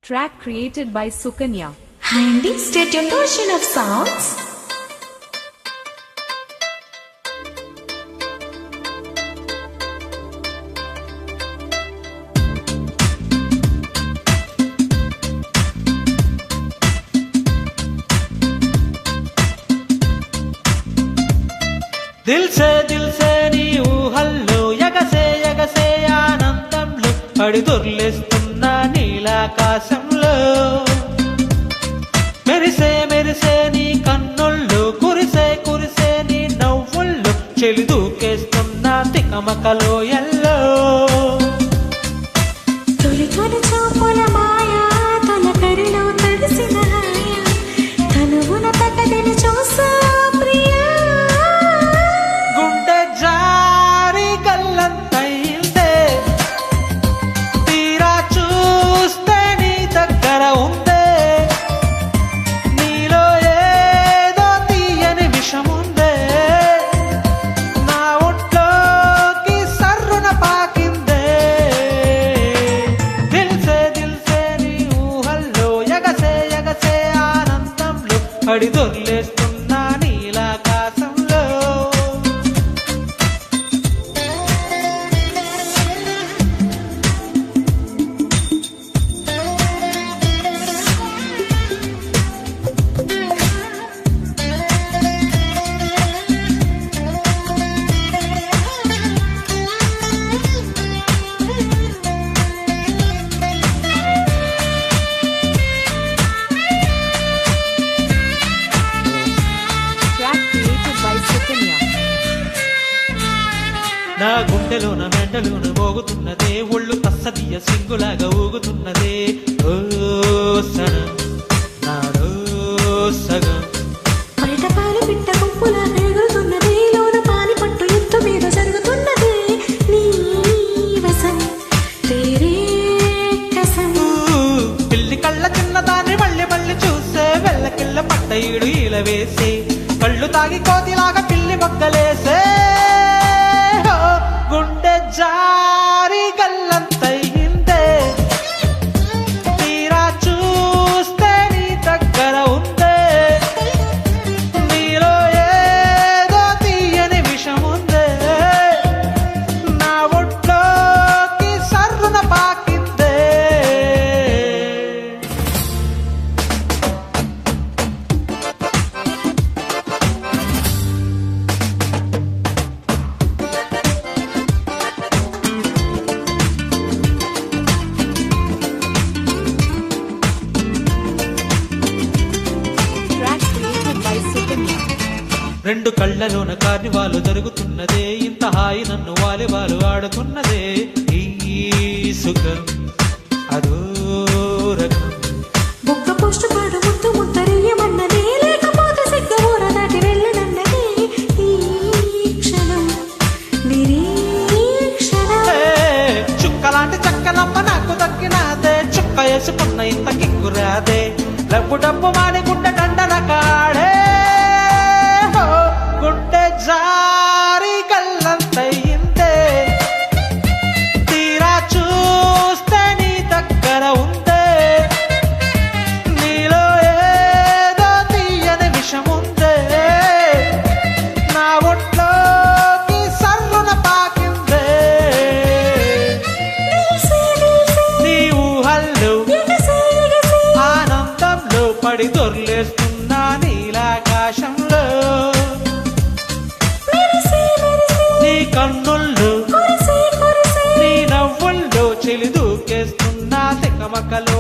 Track created by Sukanya. Handy, stay tuned to Ocean of Sounds. दिल से नी ఊహల్లో ఎగసే ఆనందంలో పడి దొర్లేస్తున్న నీలాకాశంలో మెరిసే నీ కన్నుల్లో కురిసే నీ నవ్వుల్లో చెలి దూకేస్తున్న తికమకలో ఎల్లో పడి దొర్లేస్తున్న నీలాకాశంలో నా గుండెలోన మెండలోన మోగుతున్నదే ఒళ్ళు తస్సదియ సింగులాగా ఊగుతున్నదే ఓ సన నారో సగం బయట పాలు పిట్ట గుంపులా ఎగురుతున్నదే లోన పాని పట్టు ఎత్తు మీద జరుగుతున్నదే నీ వసం తేరే కసం పిల్లి కళ్ళ చిన్నదాన్ని మళ్ళీ చూసే వెళ్ళకిళ్ళ పట్ట ఈడు ఈల వేసే కళ్ళు తాగి కోతిలాగా పిల్లి మొక్కలేసే గుండె జారి గల్లంతయిందే తీరా చూస్తే నీ దగ్గర ఉందే నీలో ఏదో తీయని విషముందే నా ఒట్లోకి సర్రున పాకిందే రెండు కళ్ళలోన కార్నివాలు జరుగుతున్నదే ఇంత హాయి నన్ను వాలిబాలు ఆడుతున్నదే ఈ సుఖం అదో రకం బొక్క పోస్ట్ పాడు ముద్దు ముద్దరియమన్నదే లేకపోతే సిగ్గ ఊర దాటి వెళ్ళనన్నదే ఈ క్షణం నిరీక్షణం చుక్కలాంటి చక్కలమ్మ నాకు దక్కినాదే చుక్క వేసుకున్న ఇంత కిక్కురాదే డబ్బు మాని గుండె దండన కాడే గుండె జారి కళ్ళంతయిందే తీరా చూస్తే నీ దగ్గర ఉందే నీలో ఏదో తీయని విషముందే నా ఒట్లోకి సర్రున పాకిందే నీ ఊహల్లో ఆనందంలో పడి దొర్లేస్తున్న నీలాకాశంలో నీ కన్నుల్లో నీ నవ్వుల్లో చెలి దూకేస్తున్న తికమకలో